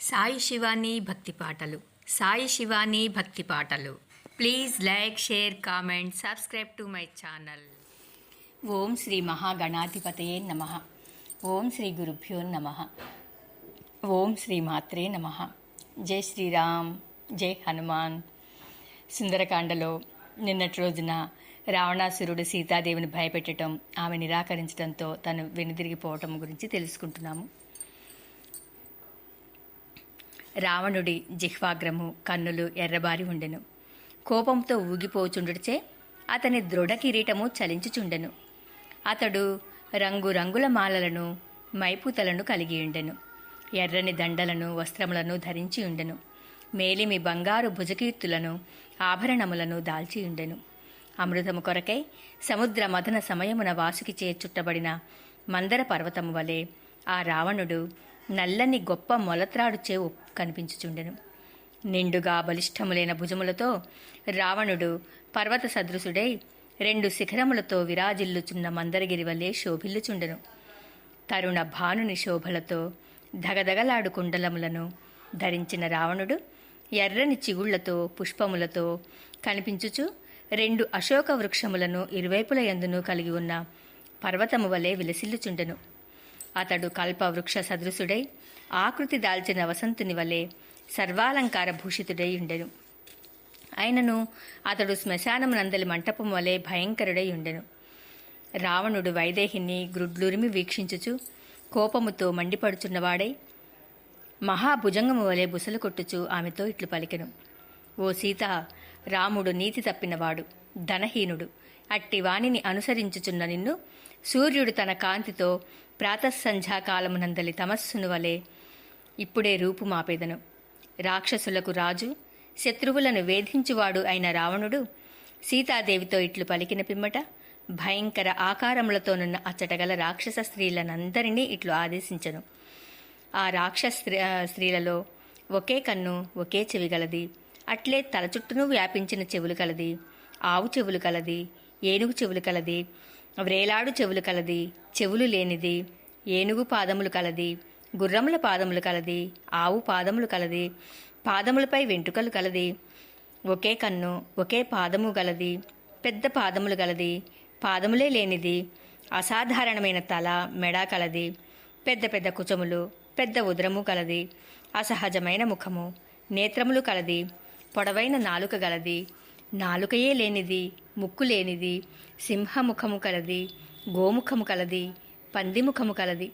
సాయి శివాని భక్తి పాటలు. సాయి శివాని భక్తి పాటలు. Please like, share, comment, subscribe to my channel. ఓం శ్రీ మహాగణాధిపతయే నమః. ఓం శ్రీ గురుభ్యో నమః. ఓం శ్రీ మాత్రే నమః. జై శ్రీరామ్, జై హనుమాన్. సుందరకాండలో నిన్నటి రోజున రావణాసురుడు సీతాదేవిని భయపెట్టడం, ఆమె నిరాకరించడంతో తను వెనుదిరిగిపోవటం గురించి తెలుసుకుంటున్నాము. రావణుడి జిహ్వాగ్రము, కన్నులు ఎర్రబారి ఉండెను. కోపంతో ఊగిపోచుండుచే అతని దృఢ కిరీటము చలించుచుండెను. అతడు రంగురంగుల మాలలను, మైపూతలను కలిగి ఉండెను. ఎర్రని దండలను, వస్త్రములను ధరించి ఉండెను. మేలిమి బంగారు భుజకీర్తులను, ఆభరణములను దాల్చి ఉండెను. అమృతము కొరకై సముద్ర మథన సమయమున వాసుకి చుట్టబడిన మందర పర్వతము వలె ఆ రావణుడు నల్లని గొప్ప మొలత్రాడుచే కనిపించుచుండెను. నిండుగా బలిష్టములైన భుజములతో రావణుడు పర్వత సదృశుడై 2 శిఖరములతో విరాజిల్లుచున్న మందరగిరి వలె శోభిల్లుచుండెను. తరుణ భానుని శోభలతో ధగధగలాడు కుండలములను ధరించిన రావణుడు ఎర్రని చిగుళ్లతో, పుష్పములతో కనిపించుచు 2 అశోక వృక్షములను ఇరువైపుల యందును కలిగి ఉన్న పర్వతము వలె విలసిల్లుచుండెను. అతడు కల్పవృక్ష సదృశుడై ఆకృతి దాల్చిన వసంతుని వలె సర్వాలంకార భూషితుడై ఉండెను. అయినను అతడు శ్మశానమునందలి మంటపం వలె భయంకరుడై ఉండెను. రావణుడు వైదేహిని గ్రుడ్లురిమి వీక్షించుచు కోపముతో మండిపడుచున్నవాడై మహాభుజంగము వలె బుసలు కొట్టుచు ఆమెతో ఇట్లు పలికెను. ఓ సీత, రాముడు నీతి తప్పినవాడు, ధనహీనుడు. అట్టి వాణిని అనుసరించుచున్న నిన్ను సూర్యుడు తన కాంతితో ప్రాతఃసంధ్యాకాలమునందలి తమస్సును వలె ఇప్పుడే రూపుమాపేదను. రాక్షసులకు రాజు, శత్రువులను వేధించువాడు అయిన రావణుడు సీతాదేవితో ఇట్లు పలికిన పిమ్మట భయంకర ఆకారములతోనున్న అచ్చటగల రాక్షస స్త్రీలనందరినీ ఇట్లు ఆదేశించను. ఆ రాక్షస స్త్రీలలో ఒకే కన్ను, ఒకే చెవి గలది. అట్లే తల చుట్టూను వ్యాపించిన చెవులు కలది. ఆవు చెవులు కలది, ఏనుగు చెవులు కలది, వ్రేలాడు చెవులు కలది, చెవులు లేనిది, ఏనుగు పాదములు కలది, గుర్రముల పాదములు కలది, ఆవు పాదములు కలది, పాదములపై వెంట్రుకలు కలది. ఒకే కన్ను, ఒకే పాదము గలది, పెద్ద పాదములు గలది, పాదములే లేనిది, అసాధారణమైన తల, మెడ కలది, పెద్ద పెద్ద కుచములు, పెద్ద ఉదరము కలది, అసహజమైన ముఖము, నేత్రములు కలది, పొడవైన నాలుక గలది, నాలుకయే లేనిది, ముక్కు లేనిది, సింహముఖము కలది, గోముఖము కలది, పందిముఖము కలది.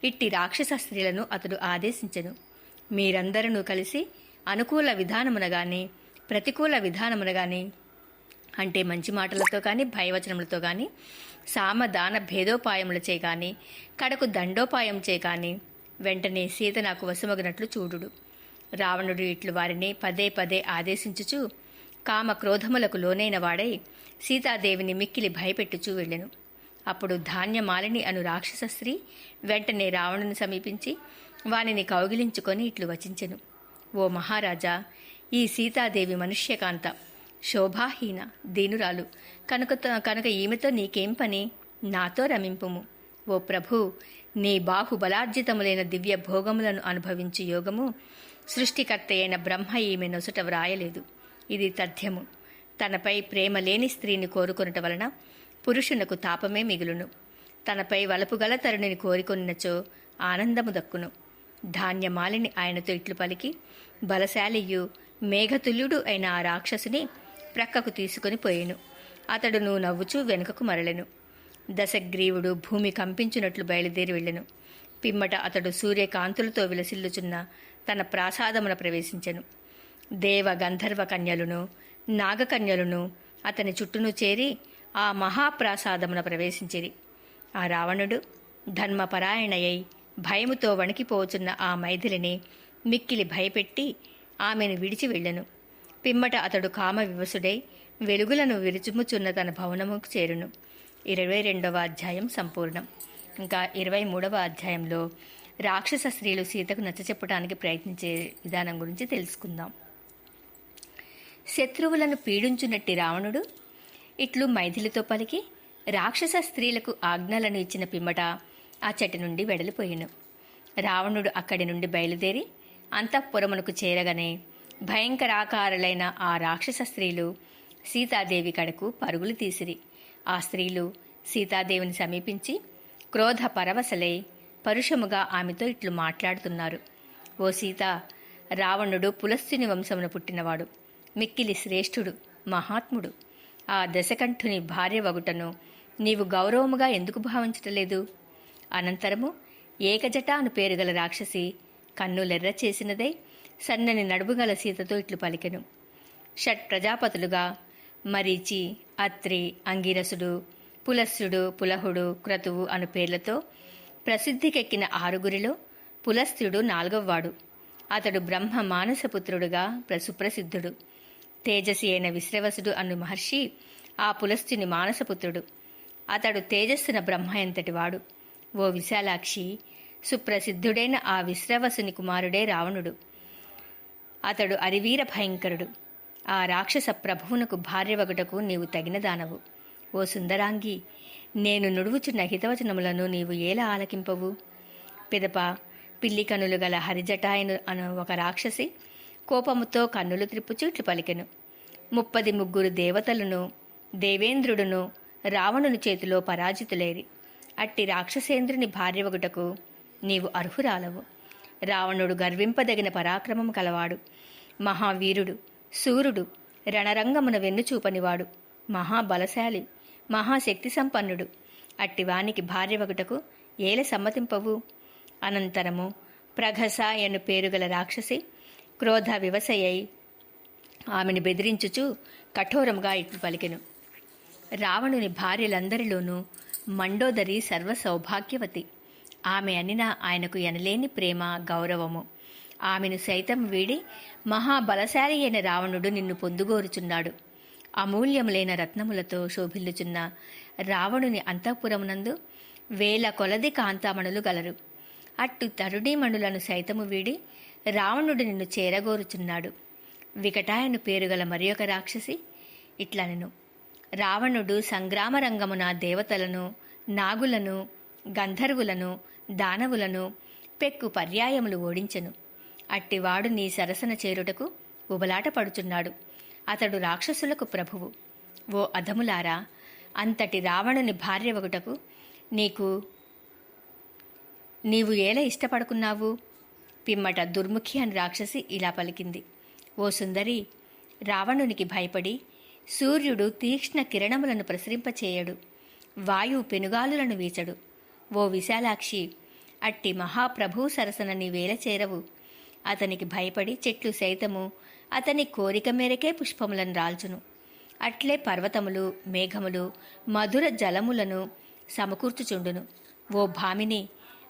ఇట్టి రాక్షస స్త్రీలను అతడు ఆదేశించెను. మీరందరూ కలిసి అనుకూల విధానమున గాని, ప్రతికూల విధానమున గాని, అంటే మంచి మాటలతో కానీ, భయవచనములతో కానీ, సామదాన భేదోపాయములచే కానీ, కడకు దండోపాయం చే కానీ వెంటనే సీత నాకు వశమగినట్లు చూడుడు. రావణుడు ఇట్లు వారిని పదే పదే ఆదేశించుచు కామ క్రోధములకు లోనైన వాడై సీతాదేవిని మిక్కిలి భయపెట్టుచూ వెళ్ళెను. అప్పుడు ధాన్యమాలిని అను రాక్షస స్త్రీ వెంటనే రావణుని సమీపించి వానిని కౌగిలించుకొని ఇట్లు వచించెను. ఓ మహారాజా, ఈ సీతాదేవి మనుష్యకాంత, శోభాహీన, దీనురాలు కనుక ఈమెతో నీకేం పని? నాతో రమింపుము. ఓ ప్రభూ, నీ బాహుబలార్జితములైన దివ్య భోగములను అనుభవించు యోగము సృష్టికర్త అయిన బ్రహ్మ ఈమె నొసట వ్రాయలేదు. ఇది తథ్యము. తనపై ప్రేమ లేని స్త్రీని కోరుకొనుట వలన పురుషునకు తాపమే మిగులును. తనపై వలపుగల తరుణిని కోరికొనినచో ఆనందము దక్కును. ధాన్యమాలిని ఆయనతో ఇట్లు పలికి బలశాలియు మేఘతుల్యుడు అయిన ఆ రాక్షసుని ప్రక్కకు తీసుకుని పోయెను. అతడును నవ్వుచూ వెనుకకు మరలెను. దశగ్రీవుడు భూమి కంపించునట్లు బయలుదేరి వెళ్ళెను. పిమ్మట అతడు సూర్యకాంతులతో విలసిల్లుచున్న తన ప్రాసాదమున ప్రవేశించెను. దేవ గంధర్వ కన్యలును, నాగకన్యలును అతని చుట్టూను చేరి ఆ మహాప్రాసాదమున ప్రవేశించిరి. ఆ రావణుడు ధర్మపరాయణయై భయముతో వణికిపోచున్న ఆ మైథిలిని మిక్కిలి భయపెట్టి ఆమెను విడిచి వెళ్ళెను. పిమ్మట అతడు కామ వివసుడై వెలుగులను విరుచుముచున్న తన భవనముకు చేరును. 22వ అధ్యాయం సంపూర్ణం. ఇంకా 23వ అధ్యాయంలో రాక్షస స్త్రీలు సీతకు నచ్చచెప్పడానికి ప్రయత్నించే విధానం గురించి తెలుసుకుందాం. శత్రువులను పీడించునట్టి రావణుడు ఇట్లు మైథిలితో పలికి రాక్షస స్త్రీలకు ఆజ్ఞలను ఇచ్చిన పిమ్మట అచ్చటి నుండి వెడలిపోయెను. రావణుడు అక్కడి నుండి బయలుదేరి అంతఃపురమునకు చేరగానే భయంకరాకారులైన ఆ రాక్షస స్త్రీలు సీతాదేవి కడకు పరుగులు తీసిరి. ఆ స్త్రీలు సీతాదేవిని సమీపించి క్రోధ పరవశలై పరుషముగా ఆమెతో ఇట్లు మాట్లాడుతున్నారు. ఓ సీత, రావణుడు పులస్త్యుని వంశమున పుట్టినవాడు, మిక్కిలి శ్రేష్ఠుడు, మహాత్ముడు. ఆ దశకంఠుని భార్య వగుటను నీవు గౌరవముగా ఎందుకు భావించటలేదు? అనంతరము ఏకజట అను పేరుగల రాక్షసి కన్నులెర్ర చేసినదై సన్నని నడుముగల సీతతో ఇట్లు పలికెను. షట్ ప్రజాపతులుగా మరీచి, అత్రి, అంగిరసుడు, పులస్త్యుడు, పులహుడు, క్రతువు అను పేర్లతో ప్రసిద్ధికెక్కిన ఆరుగురిలో పులస్త్యుడు 4వవాడు. అతడు బ్రహ్మ మానసపుత్రుడుగా సుప్రసిద్ధుడు. తేజసి అయిన విశ్రవసుడు అను మహర్షి ఆ పులస్త్యుని మానసపుత్రుడు. అతడు తేజస్సున బ్రహ్మ ఎంతటివాడు. ఓ విశాలాక్షి, సుప్రసిద్ధుడైన ఆ విశ్రవసుని కుమారుడే రావణుడు. అతడు అరివీర భయంకరుడు. ఆ రాక్షస ప్రభువునకు భార్యవగుటకు నీవు తగిన దానవు. ఓ సుందరాంగి, నేను నుడువుచున్న హితవచనములను నీవు ఏలా ఆలకింపవు? పిదప పిల్లి కన్నులు గల హరిజటాయను అను ఒక రాక్షసి కోపముతో కన్నులు త్రిప్పుచు ఇట్లు పలికెను. 33 దేవతలను దేవేంద్రుడును రావణుని చేతిలో పరాజితులేరి. అట్టి రాక్షసేంద్రుని భార్యవగుటకు నీవు అర్హురాలవు. రావణుడు గర్వింపదగిన పరాక్రమము కలవాడు, మహావీరుడు, శూరుడు, రణరంగమున వెన్నుచూపనివాడు, మహాబలశాలి, మహాశక్తి సంపన్నుడు. అట్టివానికి భార్యవగుటకు ఏల సమ్మతింపవు? అనంతరము ప్రఘస ఎను పేరుగల రాక్షసి క్రోధ వివశయై ఆమెను బెదిరించుచు కఠోరముగా ఇట్లు పలికెను. రావణుని భార్యలందరిలోనూ మండోదరి సర్వ సౌభాగ్యవతి. ఆమె అనిన ఆయనకు ఎనలేని ప్రేమ, గౌరవము. ఆమెను సైతం వీడి మహాబలశాలి అయిన రావణుడు నిన్ను పొందుగోరుచున్నాడు. అమూల్యములైన రత్నములతో శోభిల్లుచున్న రావణుని అంతఃపురమునందు 1000 కొలది కాంతామణులు గలరు. అట్టు తరుణీమణులను సైతము వీడి రావణుడు నిన్ను చేరగోరుచున్నాడు. వికటాయను పేరుగల మరి ఒక రాక్షసి ఇట్లనెను. రావణుడు సంగ్రామరంగమున దేవతలను, నాగులను, గంధర్వులను, దానవులను పెక్కు పర్యాయములు ఓడించెను. అట్టివాడు నీ సరసన చేరుటకు ఉబలాట పడుచున్నాడు. అతడు రాక్షసులకు ప్రభువు. ఓ అధములారా, అంతటి రావణుని భార్యవగుటకు నీవు ఏల ఇష్టపడుకున్నావు? పిమ్మట దుర్ముఖి అని రాక్షసి ఇలా పలికింది. ఓ సుందరి, రావణునికి భయపడి సూర్యుడు తీక్ష్ణ కిరణములను ప్రసరింపచేయడు, వాయువు పెనుగాలులను వీచడు. ఓ విశాలాక్షి, అట్టి మహాప్రభువు సరసన నీవేల చేరవు. అతనికి భయపడి చెట్లు సైతము అతని కోరిక మేరకే పుష్పములను రాల్చును. అట్లే పర్వతములు, మేఘములు మధుర జలములను సమకూర్చుచుండును. ఓ భామిని,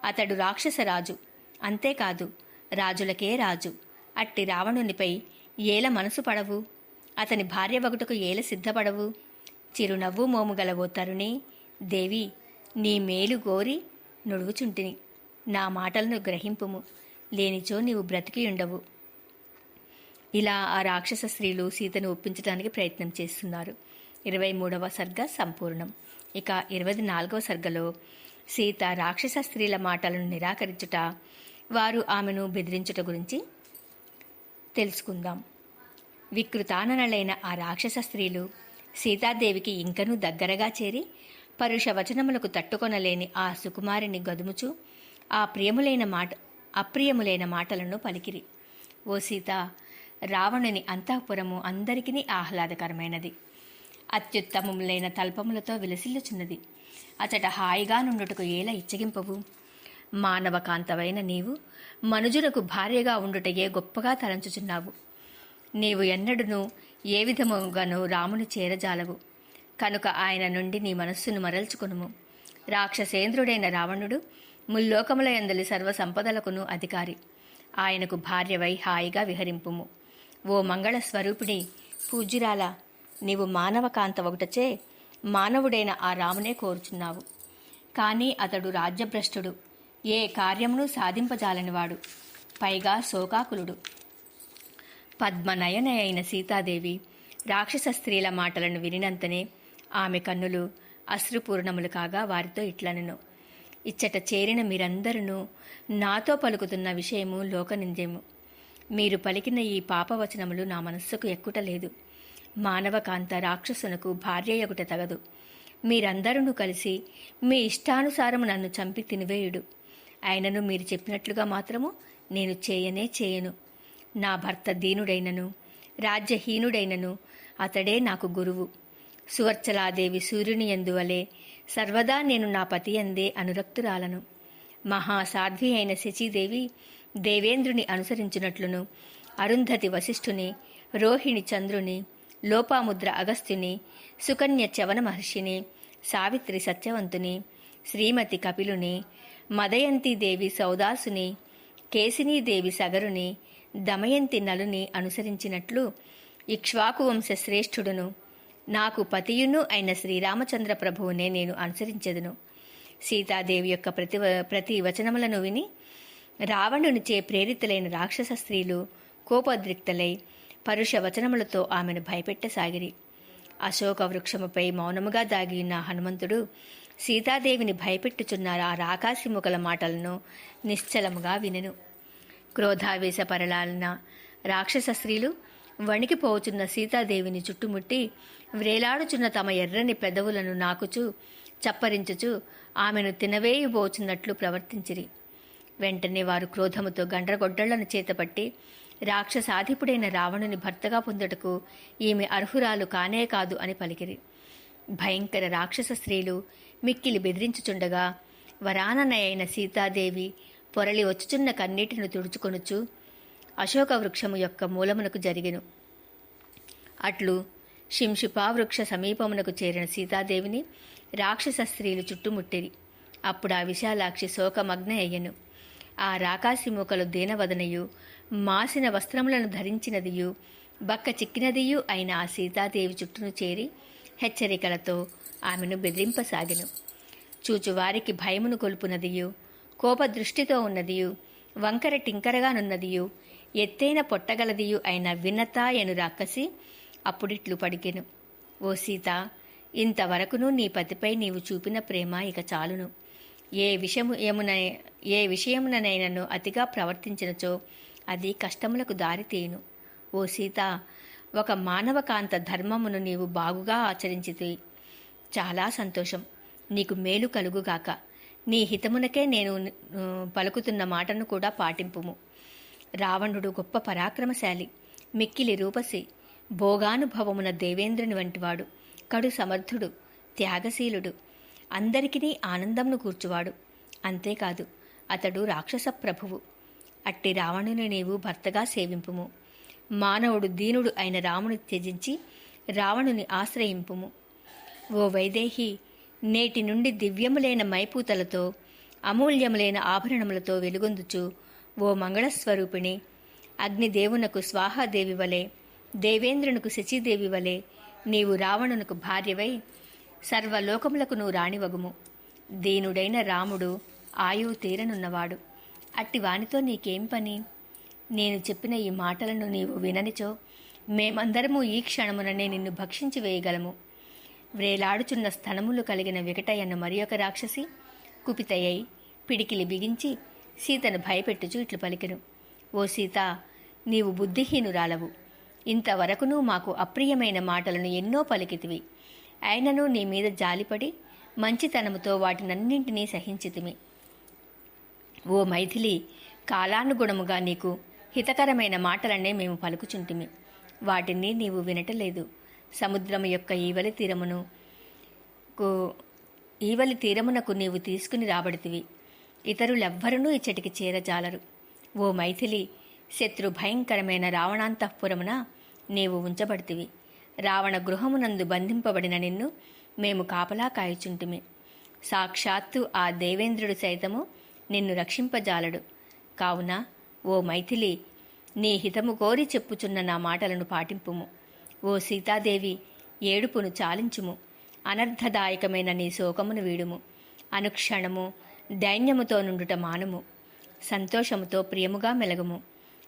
అతడు రాక్షసరాజు, అంతేకాదు రాజులకే రాజు. అట్టి రావణునిపై ఏల మనసు పడవు? అతని భార్యవగుటకు ఏల సిద్ధపడవు? చిరునవ్వు మోముగల ఓ తరుణి దేవి, నీ మేలు గోరి నుడువుచుంటిని. నా మాటలను గ్రహింపుము, లేనిచో నీవు బ్రతికియుండవు. ఇలా ఆ రాక్షస స్త్రీలు సీతను ఒప్పించడానికి ప్రయత్నం చేస్తున్నారు. 23వ సర్గ సంపూర్ణం. ఇక 24వ సర్గలో సీత రాక్షస స్త్రీల మాటలను నిరాకరించుట, వారు ఆమెను బెదిరించుట గురించి తెలుసుకుందాం. వికృతాననలైన ఆ రాక్షస స్త్రీలు సీతాదేవికి ఇంకనూ దగ్గరగా చేరి పరుష వచనములకు తట్టుకొనలేని ఆ సుకుమారిని గదుముచు అప్రియములైన మాటలను పలికిరి. ఓ సీత, రావణుని అంతఃపురము అందరికీ ఆహ్లాదకరమైనది. అత్యుత్తమములైన తల్పములతో విలసిల్లుచున్నది. అచట హాయిగా నుండుటకు ఏల ఇచ్చగింపవు? మానవ కాంతవైన నీవు మనుజులకు భార్యగా ఉండుటయే గొప్పగా తలంచుచున్నావు. నీవు ఎన్నడునూ ఏ విధముగానూ రాముని చేరజాలవు. కనుక ఆయన నుండి నీ మనస్సును మరల్చుకొనుము. రాక్షసేంద్రుడైన రావణుడు ముల్లోకముల యందలి సర్వ సంపదలకును అధికారి. ఆయనకు భార్యవై హాయిగా విహరింపుము. ఓ మంగళ స్వరూపిణి పూజ్యురాల, నీవు మానవ కాంత ఒకటచే మానవుడైన ఆ రామునే కోరుచున్నావు. కానీ అతడు రాజ్యభ్రష్టుడు, ఏ కార్యమును సాధింపజాలనివాడు, పైగా శోకాకులుడు. పద్మనయన అయిన సీతాదేవి రాక్షస స్త్రీల మాటలను వినినంతనే ఆమె కన్నులు అశ్రుపూర్ణములు కాగా వారితో ఇట్లనెను. ఇచ్చట చేరిన మీరందరూ నాతో పలుకుతున్న విషయము లోకనింద్యము. మీరు పలికిన ఈ పాపవచనములు నా మనస్సుకు ఎక్కుటలేదు. మానవకాంత రాక్షసునకు భార్యయగుట తగదు. మీరందరూ కలిసి మీ ఇష్టానుసారము నన్ను చంపి తినివేయుడు. ఆయనను మీరు చెప్పినట్లుగా మాత్రము నేను చేయను. నా భర్త దీనుడైనను రాజ్యహీనుడైనను అతడే నాకు గురువు. సువర్చలాదేవి సూర్యుని యందువలే సర్వదా నేను నా పతి అందే అనురక్తురాలను. మహాసాధ్వి అయిన శచీదేవి దేవేంద్రుని అనుసరించినట్లును, అరుంధతి వశిష్ఠుని, రోహిణి చంద్రుని, లోపాముద్ర అగస్త్యుని, సుకన్య చవన మహర్షిని, సావిత్రి సత్యవంతుని, శ్రీమతి కపిలుని, మదయంతిదేవి సౌదాసుని, కేసినీదేవి సగరుని, దమయంతి నలుని అనుసరించినట్లు ఇక్ష్వాకు వంశ శ్రేష్ఠుడును నాకు పతియును అయిన శ్రీరామచంద్ర ప్రభువునే నేను అనుసరించెదను. సీతాదేవి యొక్క ప్రతి వచనములను విని రావణునిచే ప్రేరితులైన రాక్షస స్త్రీలు కోపోద్రిక్తలై పరుష వచనములతో ఆమెను భయపెట్టసాగిరి. అశోక వృక్షముపై మౌనముగా దాగియున్న హనుమంతుడు సీతాదేవిని భయపెట్టుచున్న ఆ రాకాసిముఖల మాటలను నిశ్చలముగా వినెను. క్రోధావేశపరలాలిన రాక్షస స్త్రీలు వణికిపోచున్న సీతాదేవిని చుట్టుముట్టి వ్రేలాడుచున్న తమ ఎర్రని పెదవులను నాకుచూ చప్పరించుచు ఆమెను తినవేయబోచున్నట్లు ప్రవర్తించిరి. వెంటనే వారు క్రోధముతో గండ్రగొడ్డళ్లను చేతపట్టి రాక్షసాధిపుడైన రావణుని భర్తగా పొందుటకు ఈమె అర్హురాలు కానే కాదు అని పలికిరి. భయంకర రాక్షస స్త్రీలు మిక్కిలి బెదిరించుచుండగా వరాననయైన సీతాదేవి పొరలి వచ్చుచున్న కన్నీటిని తుడుచుకొనుచు అశోక వృక్షము యొక్క మూలమునకు జరిగెను. అట్లు శింషుపా వృక్ష సమీపమునకు చేరిన సీతాదేవిని రాక్షస స్త్రీలు చుట్టుముట్టిరి. అప్పుడు ఆ విశాలాక్షి శోకమగ్న అయ్యెను. ఆ రాకాసి మూకలు దీనవదనయు మాసిన వస్త్రములను ధరించినదియు బక్క చిక్కినదియు అయిన ఆ సీతాదేవి చుట్టూను చేరి హెచ్చరికలతో ఆమెను బెదిరింపసాగెను. చూచువారికి భయమును కొల్పునదియు కోపదృష్టితో ఉన్నదియు వంకర టింకరగానున్నదియు ఎత్తైన పొట్టగలదియు అయిన వినత ఎను రాక్కసి అప్పుడిట్లు పడికెను. ఓ సీత, ఇంతవరకును నీ పతిపై నీవు చూపిన ప్రేమ ఇక చాలును. ఏ విషయముననైనను అతిగా ప్రవర్తించినచో అది కష్టములకు దారితీయును. ఓ సీత, ఒక మానవకాంత ధర్మమును నీవు బాగుగా ఆచరించితివి. చాలా సంతోషం. నీకు మేలు కలుగుగాక. నీ హితమునకే నేను పలుకుతున్న మాటను కూడా పాటింపుము. రావణుడు గొప్ప పరాక్రమశాలి, మిక్కిలి రూపసి, భోగానుభవమున దేవేంద్రుని వంటివాడు, కడు సమర్థుడు, త్యాగశీలుడు, అందరికీ ఆనందంను కూర్చువాడు. అంతేకాదు, అతడు రాక్షస ప్రభువు. అట్టి రావణుని నీవు భర్తగా సేవింపుము. మానవుడు దీనుడు అయిన రాముని త్యజించి రావణుని ఆశ్రయింపుము. ఓ వైదేహి, నేటి నుండి దివ్యములైన మైపూతలతో అమూల్యములైన ఆభరణములతో వెలుగొందుచు ఓ మంగళస్వరూపిణి, అగ్నిదేవునకు స్వాహాదేవి వలె, దేవేంద్రునకు శచీదేవి వలె నీవు రావణునకు భార్యవై సర్వలోకములకు నువ్వు రాణివగుము. దీనుడైన రాముడు ఆయువు తీరనున్నవాడు. అట్టి వానితో నీకేం పని? నేను చెప్పిన ఈ మాటలను నీవు విననిచో మేమందరము ఈ క్షణముననే నిన్ను భక్షించి వేయగలము. వ్రేలాడుచున్న స్థనములు కలిగిన వికటయ్యన్న మరి ఒక రాక్షసి కుపితయ్యై పిడికిలి బిగించి సీతను భయపెట్టుచు ఇట్లు పలికెను. ఓ సీత, నీవు బుద్ధిహీనురాలవు. ఇంతవరకును మాకు అప్రియమైన మాటలను ఎన్నో పలికితివి. అయినను నీ మీద జాలిపడి మంచితనముతో వాటినన్నింటినీ సహించితిమి. ఓ మైథిలి, కాలానుగుణముగా నీకు హితకరమైన మాటలనే మేము పలుకుచుంటిమి. వాటిని నీవు వినటలేదు. సముద్రము యొక్క ఈవలి తీరమునకు నీవు తీసుకుని రాబడితివి. ఇతరులెవ్వరూ ఇచ్చటికి చేరజాలరు. ఓ మైథిలి, శత్రు భయంకరమైన రావణాంతఃపురమున నీవు ఉంచబడితివి. రావణ గృహమునందు బంధింపబడిన నిన్ను మేము కాపలా కాయుచుంటిమి. సాక్షాత్తు ఆ దేవేంద్రుడు సైతము నిన్ను రక్షింపజాలడు. కావున ఓ మైథిలి, నీ హితము కోరి చెప్పుచున్న నా మాటలను పాటింపుము. ఓ సీతాదేవి, ఏడుపును చాలించుము. అనర్థదాయకమైన నీ శోకమును వీడుము. అనుక్షణము దైన్యముతో నుండుట మానుము. సంతోషముతో ప్రియముగా మెలగుము.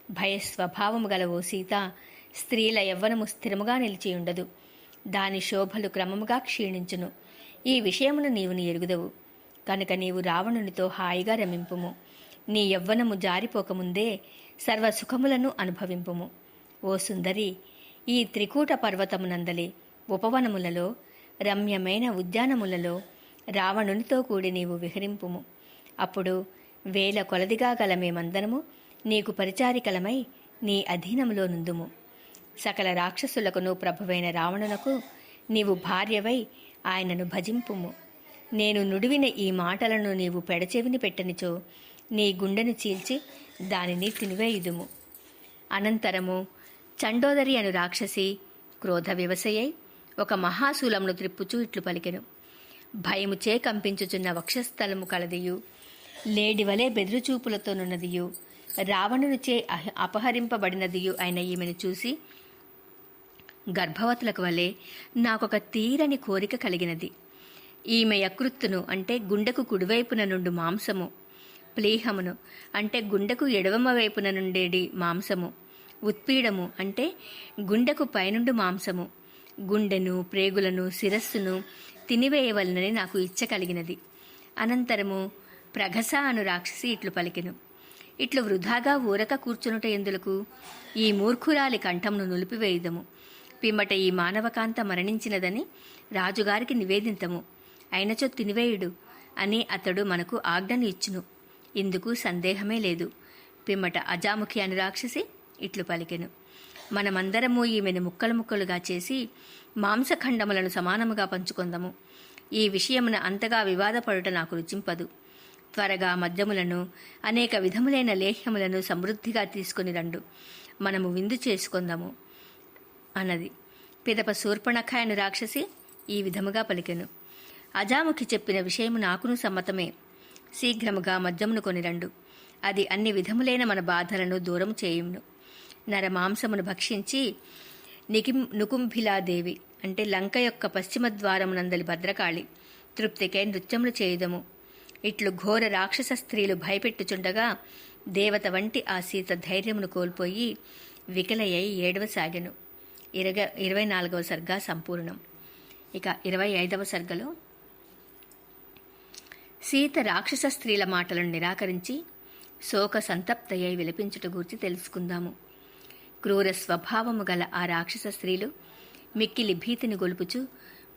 భయస్వభావము గల ఓ సీత, స్త్రీల యవ్వనము స్థిరముగా నిలిచియుండదు. దాని శోభలు క్రమముగా క్షీణించును. ఈ విషయమును నీవు ఎరుగుదవు. కనుక నీవు రావణునితో హాయిగా రమింపుము. నీ యవ్వనము జారిపోకముందే సర్వసుఖములను అనుభవింపుము. ఓ సుందరి, ఈ త్రికూట పర్వతమునందలి ఉపవనములలో రమ్యమైన ఉద్యానములలో రావణునితో కూడి నీవు విహరింపుము. అప్పుడు వేల కొలదిగా గల మేమందరము నీకు పరిచారికలమై నీ అధీనములో నుందుము. సకల రాక్షసులకును ప్రభువైన రావణునకు నీవు భార్యవై ఆయనను భజింపుము. నేను నుడివిన ఈ మాటలను నీవు పెడచెవిని పెట్టనిచో నీ గుండెను చీల్చి దానిని తినివేయుదుము. అనంతరము చండోదరి అను రాక్షసి క్రోధ వివసయై ఒక మహాశూలమును త్రిప్పుచూ ఇట్లు పలికెను. భయముచే కంపించుచున్న వక్షస్థలము కలదియు, లేడివలే బెదురుచూపులతోనున్నదియు, రావణునిచే అపహరింపబడినదియు అయిన ఈమెను చూసి గర్భవతులకు వలె నాకొక తీరని కోరిక కలిగినది. ఈమె యకృత్తును అంటే గుండెకు కుడివైపున నుండి మాంసము, ప్లీహమును అంటే గుండెకు ఎడమ వైపున నుండేడి మాంసము, ఉత్పీడము అంటే గుండెకు పైనుండి మాంసము, గుండెను, ప్రేగులను, శిరస్సును తినివేయవలనని నాకు ఇచ్చ కలిగినది. అనంతరము ప్రగస అను రాక్షసి ఇట్లు పలికెను. ఇట్లు వృధాగా ఊరక కూర్చునుట ఎందులకు? ఈ మూర్ఖురాలి కంఠమును నులిపివేయుదము. పిమ్మట ఈ మానవకాంత మరణించినదని రాజుగారికి నివేదింతము. అయినచో తినివేయుడు అని అతడు మనకు ఆజ్ఞను ఇచ్చును. ఇందుకు సందేహమే లేదు. పిమ్మట అజాముఖి అను రాక్షసి ఇట్లు పలికెను. మనమందరము ఈమెను ముక్కలు ముక్కలుగా చేసి మాంసఖండములను సమానముగా పంచుకొందము. ఈ విషయమున అంతగా వివాదపడుట నాకు రుచింపదు. త్వరగా మద్యములను అనేక విధములైన లేహ్యములను సమృద్ధిగా తీసుకుని రండు, మనము విందు చేసుకొందము అన్నది. పిదప శూర్పణఖ అను రాక్షసి ఈ విధముగా పలికెను. అజాముఖి చెప్పిన విషయము నాకును సమ్మతమే. శీఘ్రముగా మద్యమును కొనిరండు, అది అన్ని విధములైన మన బాధలను దూరము చేయును. నరమాంసమును భక్షించి నుకుంభిలాదేవి అంటే లంక యొక్క పశ్చిమ ద్వారమునందలి భద్రకాళి తృప్తికై నృత్యములు చేయుదము. ఇట్లు ఘోర రాక్షస స్త్రీలు భయపెట్టుచుండగా దేవత వంటి ఆ సీత ధైర్యమును కోల్పోయి వికలయ్యై ఏడవసాగెను. 24వ సర్గ సంపూర్ణం. ఇక 25వ సర్గలో సీత రాక్షస స్త్రీల మాటలను నిరాకరించి శోక సంతప్తయ్యై విలపించుట గూర్చి తెలుసుకుందాము. క్రూర స్వభావము గల ఆ రాక్షస స్త్రీలు మిక్కిలి భీతిని గొలుపుచు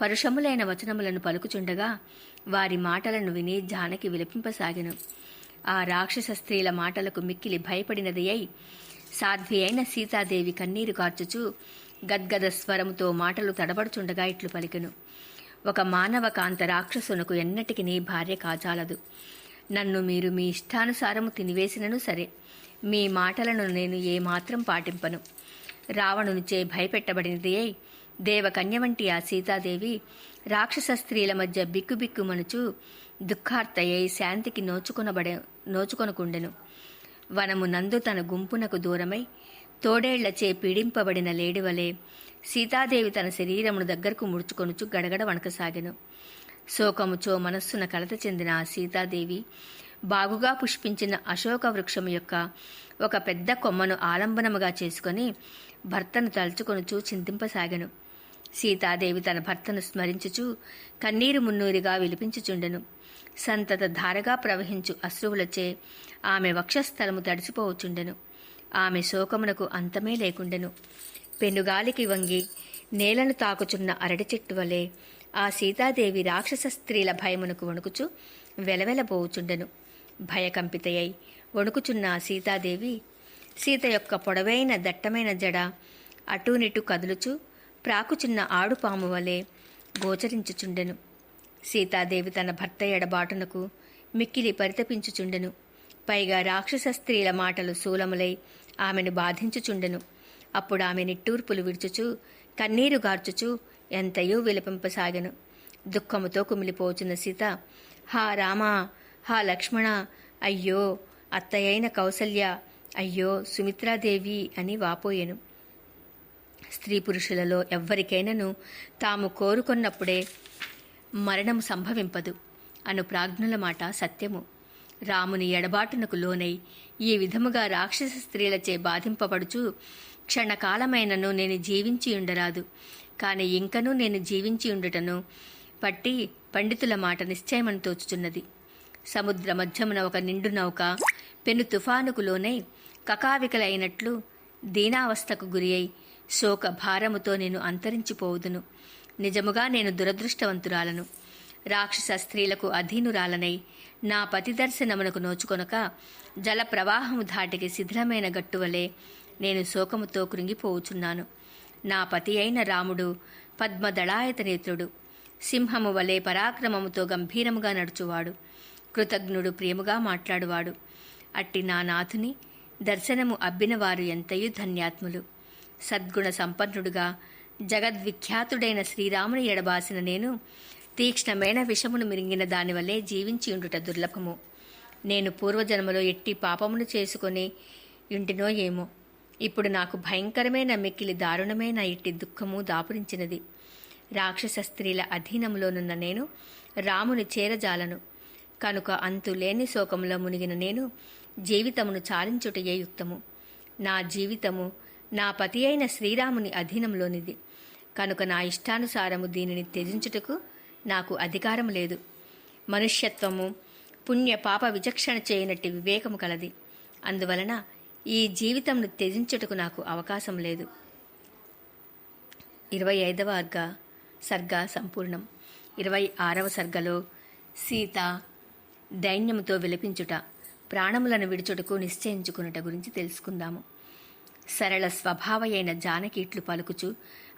పరుషములైన వచనములను పలుకుచుండగా వారి మాటలను విని జానకి విలపింపసాగెను. ఆ రాక్షస స్త్రీల మాటలకు మిక్కిలి భయపడినది అయి సాధ్వి అయిన సీతాదేవి కన్నీరు కార్చుచూ గద్గద స్వరముతో మాటలు తడబడుచుండగా ఇట్లు పలికెను. ఒక మానవ కాంత రాక్షసునకు ఎన్నటికి నీ భార్య కాజాలదు. నన్ను మీరు మీ ఇష్టానుసారము తినివేసినను సరే, మీ మాటలను నేను ఏమాత్రం పాటింపను. రావణునిచే భయపెట్టబడినది అయి దేవకన్య వంటి ఆ సీతాదేవి రాక్షస స్త్రీల మధ్య బిక్కుబిక్కుమనుచు దుఃఖార్తయ్యై శాంతికి నోచుకొనకుండెను. వనము నందు తన గుంపునకు దూరమై తోడేళ్లచే పీడింపబడిన లేడివలే సీతాదేవి తన శరీరమును దగ్గరకు ముడుచుకొనుచు గడగడ వణకసాగెను. శోకముచో మనస్సున కలత చెందిన ఆ సీతాదేవి బాగుగా పుష్పించిన అశోక వృక్షము యొక్క ఒక పెద్ద కొమ్మను ఆలంబనముగా చేసుకుని భర్తను తలుచుకొనుచూ చింతింపసాగెను. సీతాదేవి తన భర్తను స్మరించుచూ కన్నీరు మున్నూరిగా విలిపించుచుండెను. సంతత ధారగా ప్రవహించు అశ్రువులచే ఆమె వక్షస్థలము తడిసిపోవచుండెను. ఆమె శోకమునకు అంతమే లేకుండెను. పెనుగాలికి వంగి నేలను తాకుచున్న అరటి చెట్టు వలె ఆ సీతాదేవి రాక్షస స్త్రీల భయమునకు వణుకుచు వెలవెలబోవుచుండెను. భయకంపితయై వణుకుచున్న ఆ సీతాదేవి సీత యొక్క పొడవైన దట్టమైన జడ అటూనిటు కదులుచు ప్రాకుచున్న ఆడుపాము వలె గోచరించుచుండెను. సీతాదేవి తన భర్త ఎడబాటునకు మిక్కిలి పరితపించుచుండెను. పైగా రాక్షస స్త్రీల మాటలు శూలములై ఆమెను బాధించుచుండెను. అప్పుడు ఆమె నిట్టూర్పులు విడుచుచు కన్నీరు గార్చుచు ఎంతయో విలపింపసాగెను. దుఃఖముతో కుమిలిపోచున్న సీత, హా రామా, హా లక్ష్మణ, అయ్యో అత్తయైన కౌసల్య, అయ్యో సుమిత్రాదేవి అని వాపోయెను. స్త్రీ పురుషులలో ఎవ్వరికైనాను తాము కోరుకొన్నప్పుడే మరణం సంభవింపదు అను ప్రాజ్ఞుల మాట సత్యము. రాముని ఎడబాటునకు లోనై ఈ విధముగా రాక్షస స్త్రీలచే బాధింపబడుచు క్షణకాలమైనను నేను జీవించియుండరాదు. కాని ఇంకనూ నేను జీవించియుండుటను పట్టి పండితుల మాట నిశ్చయమని తోచుచున్నది. సముద్ర మధ్యమున ఒక నిండు నౌక పెను తుఫానుకు లోనై కకావికలైనట్లు దీనావస్థకు గురి అయి శోక భారముతో నేను అంతరించిపోవుదును. నిజముగా నేను దురదృష్టవంతురాలను. రాక్షస స్త్రీలకు అధీనురాలనై నా పతి దర్శనమునకు నోచుకొనక జల ప్రవాహము ధాటికి శిథిలమైన గట్టువలే నేను శోకముతో కృంగిపోవుచున్నాను. నా పతి అయిన రాముడు పద్మదళాయత నేత్రుడు, సింహము వలె పరాక్రమముతో గంభీరముగా నడుచువాడు, కృతజ్ఞుడు, ప్రేమగా మాట్లాడువాడు. అట్టి నా నాథుని దర్శనము అబ్బినవారు ఎంతయు ధన్యాత్ములు. సద్గుణ సంపన్నుడుగా జగద్విఖ్యాతుడైన శ్రీరాముని ఎడబాసిన నేను తీక్ష్ణమైన విషమును మిరింగిన దానివల్లే జీవించి ఉండుట దుర్లభము. నేను పూర్వజన్మలో ఎట్టి పాపమును చేసుకొని ఇంటినో ఏమో. ఇప్పుడు నాకు భయంకరమైన మిక్కిలి దారుణమైన ఇట్టి దుఃఖము దాపురించినది. రాక్షస స్త్రీల అధీనములోనున్న నేను రాముని చేరజాలను కనుక అంతులేని శోకములో మునిగిన నేను జీవితమును చాలించుటయే యుక్తము. నా జీవితము నా పతి అయిన శ్రీరాముని అధీనంలోనిది కనుక నా ఇష్టానుసారము దీనిని త్యజించుటకు నాకు అధికారం లేదు. మనుష్యత్వము పుణ్య పాప విచక్షణ చేయనట్టి వివేకము కలది. అందువలన ఈ జీవితంను త్యజించుటకు నాకు అవకాశం లేదు. 25వ సర్గ సంపూర్ణం. 26వ సర్గలో సీత దైన్యముతో విలపించుట, ప్రాణములను విడుచుటకు నిశ్చయించుకునుట గురించి తెలుసుకుందాము. సరళ స్వభావయైన జానకి ఇట్లు పలుకుచు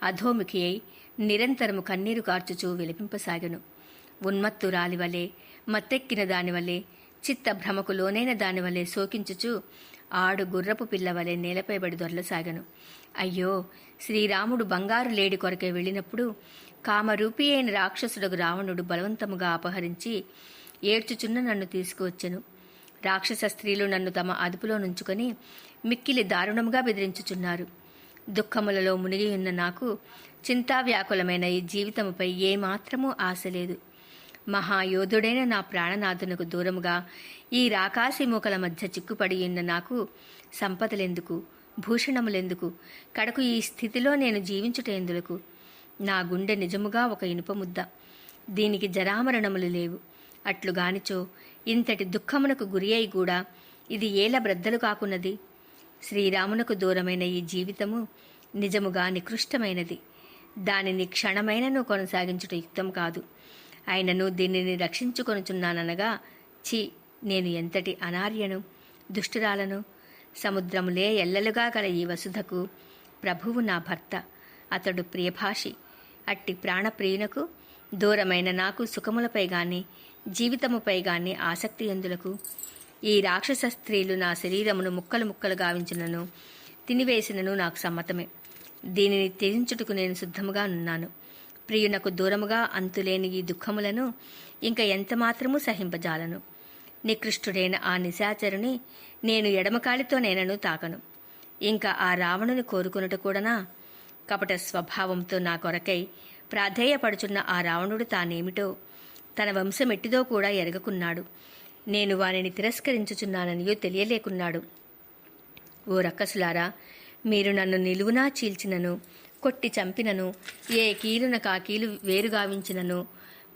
అధోముఖి అయి నిరంతరము కన్నీరు కార్చుచూ విలపింపసాగెను. ఉన్మత్తురాలివలే, మత్తెక్కిన దానివలే, చిత్త భ్రమకు లోనైన దానివలే శోకించుచు ఆడు గుర్రపు పిల్లవలే నేలపై బడి దొరలసాగను. అయ్యో, శ్రీరాముడు బంగారు లేడి కొరకే వెళ్ళినప్పుడు కామరూపి అయిన రాక్షసుడగు రావణుడు బలవంతముగా అపహరించి ఏడ్చుచున్న నన్ను తీసుకువచ్చెను. రాక్షస స్త్రీలు నన్ను తమ అదుపులో నుంచుకొని మిక్కిలి దారుణముగా బెదిరించుచున్నారు. దుఃఖములలో మునిగియున్న నాకు చింతావ్యాకులమైన ఈ జీవితముపై ఏమాత్రమూ ఆశ లేదు. మహాయోధుడైన నా ప్రాణనాథునకు దూరముగా ఈ రాకాసి మూకల మధ్య చిక్కుపడి ఉన్న నాకు సంపదలెందుకు, భూషణములెందుకు, కడకు ఈ స్థితిలో నేను జీవించుటెందులకు? నా గుండె నిజముగా ఒక ఇనుపముద్ద, దీనికి జరామరణములు లేవు. అట్లుగానిచో ఇంతటి దుఃఖమునకు గురి అయి కూడా ఇది ఏల బ్రద్దలు కాకున్నది. శ్రీరామునకు దూరమైన ఈ జీవితము నిజముగా నికృష్టమైనది. దానిని క్షణమైనను కొనసాగించుట యుక్తం కాదు. అయినను దీనిని రక్షించుకొనుచున్నాననగా ఛీ, నేను ఎంతటి అనార్యను, దుష్టురాలను. సముద్రములే ఎల్లలుగా గల ఈ వసుధకు ప్రభువు నా భర్త, అతడు ప్రియభాషి. అట్టి ప్రాణప్రియునకు దూరమైన నాకు సుఖములపై గాని జీవితముపై గాని ఆసక్తి ఎందులకు? ఈ రాక్షస స్త్రీలు నా శరీరమును ముక్కలు ముక్కలు గావించినను తినివేసినను నాకు సమ్మతమే. దీనిని త్యజించుటకు నేను సిద్ధముగా నున్నాను. ప్రియునకు దూరముగా అంతులేని ఈ దుఃఖములను ఇంక ఎంతమాత్రమూ సహింపజాలను. నికృష్టుడైన ఆ నిశాచరుని నేను ఎడమకాలితో నేనను తాకను. ఇంకా ఆ రావణుని కోరుకునుట కూడానా? కపట స్వభావంతో నా కొరకై ప్రాధేయపడుచున్న ఆ రావణుడు తానేమిటో, తన వంశమెట్టిదో కూడా ఎరగకున్నాడు. నేను వానిని తిరస్కరించుచున్నాననియో తెలియలేకున్నాడు. ఓ రక్కసులారా, మీరు నన్ను నిలువునా చీల్చినను, కొట్టి చంపినను, ఏ కీలున కాకీలు వేరుగావించినను,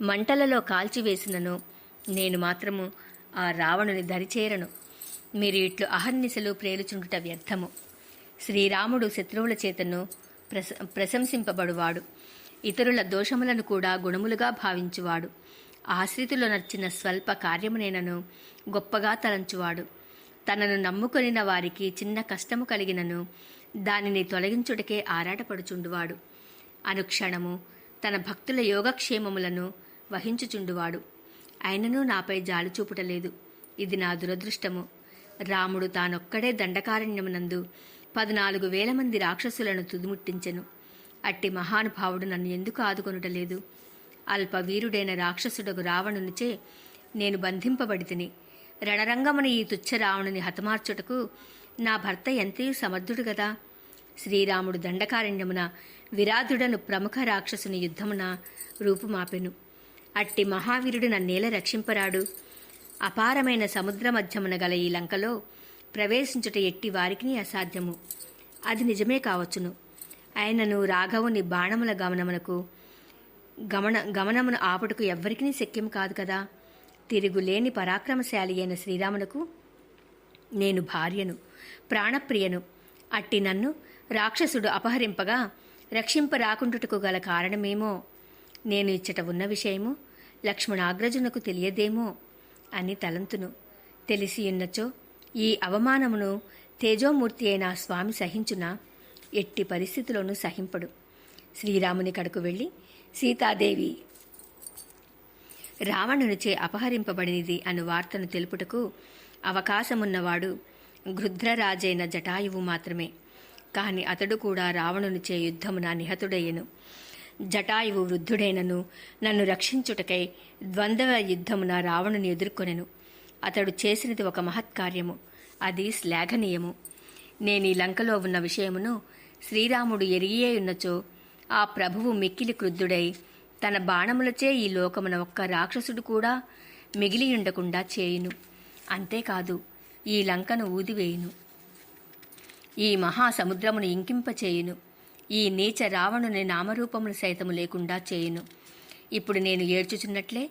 మంటలలో కాల్చివేసినను నేను మాత్రము ఆ రావణుని దరిచేరను. మీరు ఇట్లు అహర్నిశలు ప్రేలుచుండుట వ్యర్థము. శ్రీరాముడు శత్రువుల చేతను ప్రశంసింపబడువాడు. ఇతరుల దోషములను కూడా గుణములుగా భావించువాడు. ఆశ్రితులు నర్చిన స్వల్ప కార్యమునేనను గొప్పగా తలంచువాడు. తనను నమ్ముకొనిన వారికి చిన్న కష్టము కలిగినను దానిని తొలగించుటకే ఆరాటపడుచుండువాడు. అనుక్షణము తన భక్తుల యోగక్షేమములను వహించుచుండువాడు. అయినను నాపై జాలి చూపుటలేదు. ఇది నా దురదృష్టము. రాముడు తానొక్కడే దండకారణ్యమునందు 14,000 మంది రాక్షసులను తుదిముట్టించెను. అట్టి మహానుభావుడు నన్ను ఎందుకు ఆదుకొనుటలేదు? అల్పవీరుడైన రాక్షసుడగు రావణునిచే నేను బంధింపబడితిని. రణరంగమున ఈ తుచ్చ రావణుని హతమార్చుటకు నా భర్త ఎంతయూ సమర్థుడు గదా. శ్రీరాముడు దండకారణ్యమున విరాధుడను ప్రముఖ రాక్షసుని యుద్ధమున రూపుమాపెను. అట్టి మహావీరుడు నన్నేల రక్షింపరాడు? అపారమైన సముద్ర మధ్యమున గల ఈ లంకలో ప్రవేశించుట ఎట్టి వారికి అసాధ్యము. అది నిజమే కావచ్చును. ఆయనను రాఘవుని బాణముల గమనమును ఆపుటకు ఎవ్వరికీ శక్యం కాదు కదా. తిరుగులేని పరాక్రమశాలి అయిన శ్రీరామునకు నేను భార్యను. ప్రాణప్రియను. అట్టి నన్ను రాక్షసుడు అపహరింపగా రక్షింపరాకుండుటకు గల కారణమేమో, నేను ఇచ్చట ఉన్న విషయము లక్ష్మణాగ్రజునకు తెలియదేమో అని తలంతును. తెలిసియున్నచో ఈ అవమానమును తేజోమూర్తి అయిన స్వామి సహించునా? ఎట్టి పరిస్థితుల్లోనూ సహింపడు. శ్రీరాముని కడకు వెళ్ళి సీతాదేవి రావణునిచే అపహరింపబడినది అను వార్తను తెలుపుటకు అవకాశమున్నవాడు గృధ్రరాజైన జటాయువు మాత్రమే. కాని అతడు కూడా రావణునిచే యుద్ధమున నిహతుడయ్యెను. జటాయువు వృద్ధుడైనను నన్ను రక్షించుటకై ద్వంద్వ యుద్ధమున రావణుని ఎదుర్కొనెను. అతడు చేసినది ఒక మహత్కార్యము, అది శ్లాఘనీయము. నేనీ లంకలో ఉన్న విషయమును శ్రీరాముడు ఎరిగియేయున్నచో ఆ ప్రభువు మిక్కిలి క్రుద్ధుడై తన బాణములచే ఈ లోకమున ఒక్క రాక్షసుడు కూడా మిగిలియుండకుండా చేయును. అంతేకాదు, ఈ లంకను ఊదివేయును, ఈ మహాసముద్రమును ఇంకింపచేయును, ఈ నీచ రావణుని నామరూపములు సైతము లేకుండా చేయును. ఇప్పుడు నేను ఏడ్చుచున్నట్లే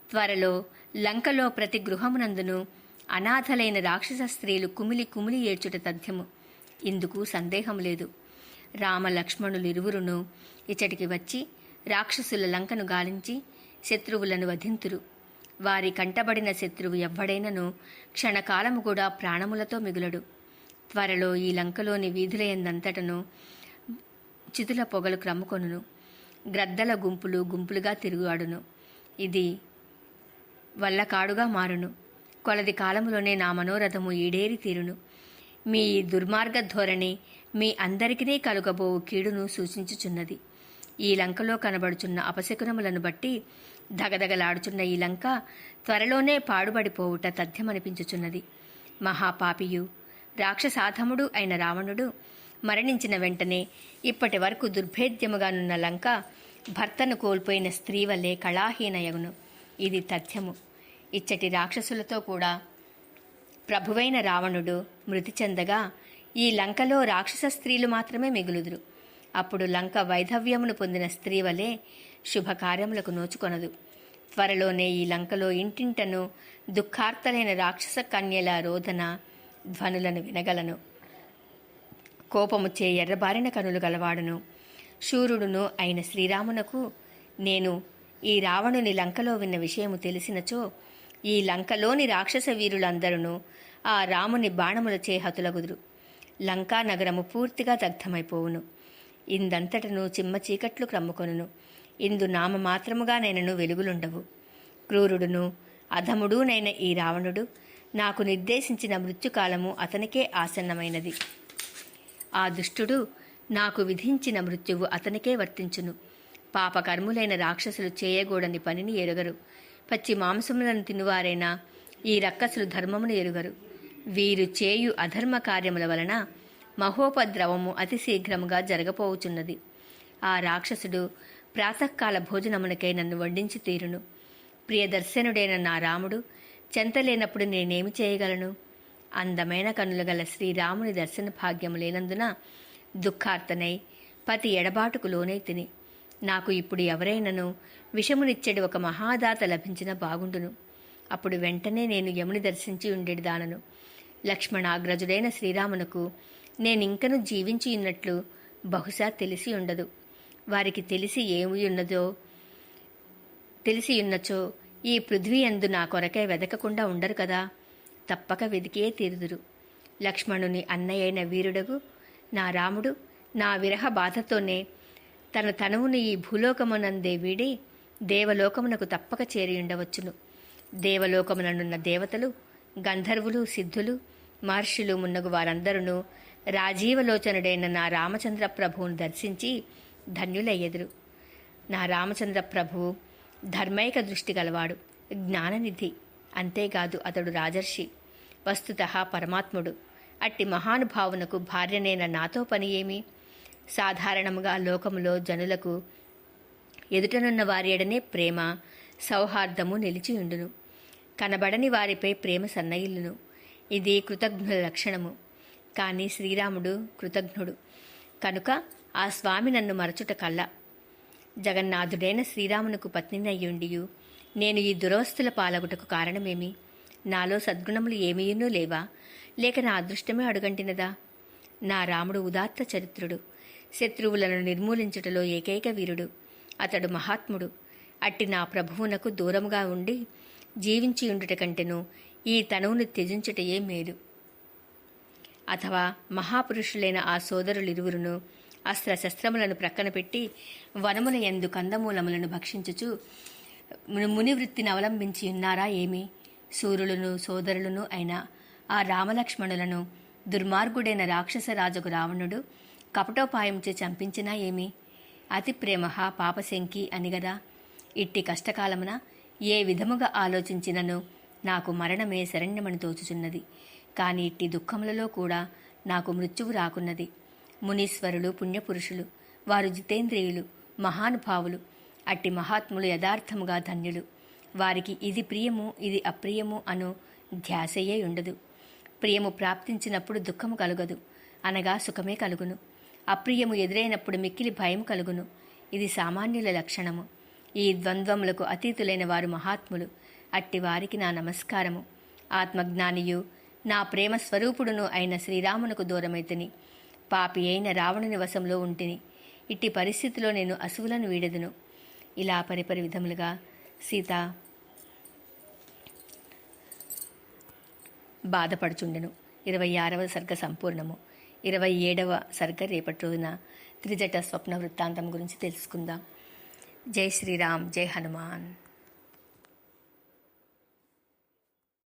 త్వరలో లంకలో ప్రతి గృహమునందును అనాథలైన రాక్షస స్త్రీలు కుమిలి కుమిలి ఏడ్చుట తథ్యము. ఇందుకు సందేహం లేదు. రామ లక్ష్మణులిరువురును ఇచ్చటికి వచ్చి రాక్షసుల లంకను గాలించి శత్రువులను వధింతురు. వారి కంటబడిన శత్రువు ఎవ్వడైనను క్షణకాలము కూడా ప్రాణములతో మిగులడు. త్వరలో ఈ లంకలోని వీధులయందంతటను చితుల పొగలు క్రమ్ముకొనును. గ్రద్దల గుంపులు గుంపులుగా తిరుగుఆడును. ఇది వల్లకాడుగా మారును. కొలది కాలములోనే నా మనోరథము ఈడేరి తీరును. మీ ఈ దుర్మార్గ ధోరణి మీ అందరికీ కలుగబోవు కీడును సూచించుచున్నది. ఈ లంకలో కనబడుచున్న అపశకునములను బట్టి దగదగలాడుచున్న ఈ లంక త్వరలోనే పాడుబడిపోవుట తథ్యమనిపించుచున్నది. మహాపాపియు రాక్షసాధముడు అయిన రావణుడు మరణించిన వెంటనే ఇప్పటి వరకు దుర్భేద్యముగానున్న లంక భర్తను కోల్పోయిన స్త్రీ వల్లే కళాహీనయగును. ఇది తథ్యము. ఇచ్చటి రాక్షసులతో కూడా ప్రభువైన రావణుడు మృతి చెందగా ఈ లంకలో రాక్షస స్త్రీలు మాత్రమే మిగులుదురు. అప్పుడు లంక వైధవ్యమును పొందిన స్త్రీ వలె శుభకార్యములకు నోచుకొనదు. త్వరలోనే ఈ లంకలో ఇంటింటను దుఃఖార్తలైన రాక్షస కన్యల రోదన ధ్వనులను వినగలను. కోపముచే ఎర్రబారిన కనులు గలవాడును శూరుడును అయిన శ్రీరామునకు నేను ఈ రావణుని లంకలో విన్న విషయము తెలిసినచో ఈ లంకలోని రాక్షస వీరులందరూ ఆ రాముని బాణములచే హతులగుదురు. లంకా నగరము పూర్తిగా దగ్ధమైపోవును. ఇందంతటను చిమ్మ చీకట్లు క్రమ్ముకొనును. ఇందు నామమాత్రముగా నేనను వెలుగులుండవు. క్రూరుడును అధముడునైన ఈ రావణుడు నాకు నిర్దేశించిన మృత్యుకాలము అతనికే ఆసన్నమైనది. ఆ దుష్టుడు నాకు విధించిన మృత్యువు అతనికే వర్తించును. పాపకర్ములైన రాక్షసులు చేయగూడని పనిని ఎరుగరు. పచ్చి మాంసములను తినువారైనా ఈ రక్కసులు ధర్మమును ఎరుగరు. వీరు చేయు అధర్మ కార్యముల వలన మహోపద్రవము అతి శీఘ్రముగా జరగపోవుచున్నది. ఆ రాక్షసుడు ప్రాతకాల భోజనమునకై నన్ను వడ్డించి తీరును. ప్రియదర్శనుడైన నా రాముడు చెంతలేనప్పుడు నేనేమి చేయగలను? అందమైన కనులు గల శ్రీరాముని దర్శన భాగ్యము లేనందున దుఃఖార్తనై పతి ఎడబాటుకు లోనై తిని నాకు ఇప్పుడు ఎవరైనను విషమునిచ్చెడు ఒక మహాదాత లభించిన బాగుండును. అప్పుడు వెంటనే నేను యముని దర్శించి ఉండేది దానను. లక్ష్మణాగ్రజుడైన శ్రీరామునకు నేనింకను జీవించి ఉన్నట్లు బహుశా తెలిసి ఉండదు. వారికి తెలిసి ఉన్నచో ఈ పృథ్వీ యందు నా కొరకై వెదకకుండా ఉండరు కదా. తప్పక వెదికే తీరుదురు. లక్ష్మణుని అన్నయ్యైన వీరుడగు నా రాముడు నా విరహ బాధతోనే తన తనువుని ఈ భూలోకమునందే వీడి దేవలోకమునకు తప్పక చేరి ఉండవచ్చును. దేవలోకముననున్న దేవతలు, గంధర్వులు, సిద్ధులు, మహర్షులు మున్నగు వారందరూ రాజీవలోచనుడైన నా రామచంద్ర ప్రభువును దర్శించి ధన్యులయ్యెదురు. నా రామచంద్ర ప్రభువు ధర్మైక దృష్టి గలవాడు, జ్ఞాననిధి. అంతేకాదు అతడు రాజర్షి, వస్తుతః పరమాత్ముడు. అట్టి మహానుభావునకు భార్యనైన నాతో పని ఏమి? సాధారణముగా లోకములో జనులకు ఎదుటనున్న వారి ఎడనే ప్రేమ, సౌహార్దము నిలిచియుండును. కనబడని వారిపై ప్రేమ సన్నయిల్లును. ఇది కృతజ్ఞుల లక్షణము. కానీ శ్రీరాముడు కృతజ్ఞుడు కనుక ఆ స్వామి నన్ను మరచుట కల్లా. జగన్నాథుడైన శ్రీరామునకు పత్నినయ్యుండియు నేను ఈ దురవస్థల పాలగుటకు కారణమేమి? నాలో సద్గుణములు ఏమీయునూ లేవా? లేక నా అదృష్టమే అడుగంటినదా? నా రాముడు ఉదాత్త చరిత్రుడు, శత్రువులను నిర్మూలించుటలో ఏకైక వీరుడు. అతడు మహాత్ముడు. అట్టి నా ప్రభువునకు దూరముగా ఉండి జీవించి ఉండుట కంటెను ఈ తనువును త్యజించుటయే మేలు. అథవా మహాపురుషులైన ఆ సోదరులిరువురును అస్త్రశస్త్రములను ప్రక్కన పెట్టి వనముల యందు కందమూలములను భక్షించుచు మునివృత్తిని అవలంబించి ఉన్నారా ఏమి? సూర్యులను సోదరులను అయిన ఆ రామలక్ష్మణులను దుర్మార్గుడైన రాక్షసరాజుకు రావణుడు కపటోపాయంచే చంపించినా ఏమి? అతి ప్రేమ పాపశంకి అనిగదా. ఇట్టి కష్టకాలమున ఏ విధముగా ఆలోచించినను నాకు మరణమే శరణ్యమని తోచుచున్నది. కాని ఇట్టి దుఃఖములలో కూడా నాకు మృత్యువు రాకున్నది. మునీశ్వరులు పుణ్యపురుషులు, వారు జితేంద్రియులు, మహానుభావులు. అట్టి మహాత్ములు యథార్థముగా ధన్యులు. వారికి ఇది ప్రియము ఇది అప్రియము అను ధ్యాసయే ఉండదు. ప్రియము ప్రాప్తించినప్పుడు దుఃఖము కలుగదు, అనగా సుఖమే కలుగును. అప్రియము ఎదురైనప్పుడు మిక్కిలి భయం కలుగును. ఇది సామాన్యుల లక్షణము. ఈ ద్వంద్వములకు అతీతులైన వారు మహాత్ములు. అట్టి వారికి నా నమస్కారము. ఆత్మజ్ఞానియు నా ప్రేమ స్వరూపుడును అయిన శ్రీరామునకు దూరమైతిని. పాపి అయిన రావణుని వశంలో ఉంటిని. ఇట్టి పరిస్థితిలో నేను అసువులను వీడెదను. ఇలా పరిపరి విధములుగా సీత బాధపడుచుండెను. 26వ సర్గ సంపూర్ణము. 27వ సర్గ రేపటి రోజున త్రిజట స్వప్న వృత్తాంతం గురించి తెలుసుకుందాం. జై శ్రీరామ్, జై హనుమాన్.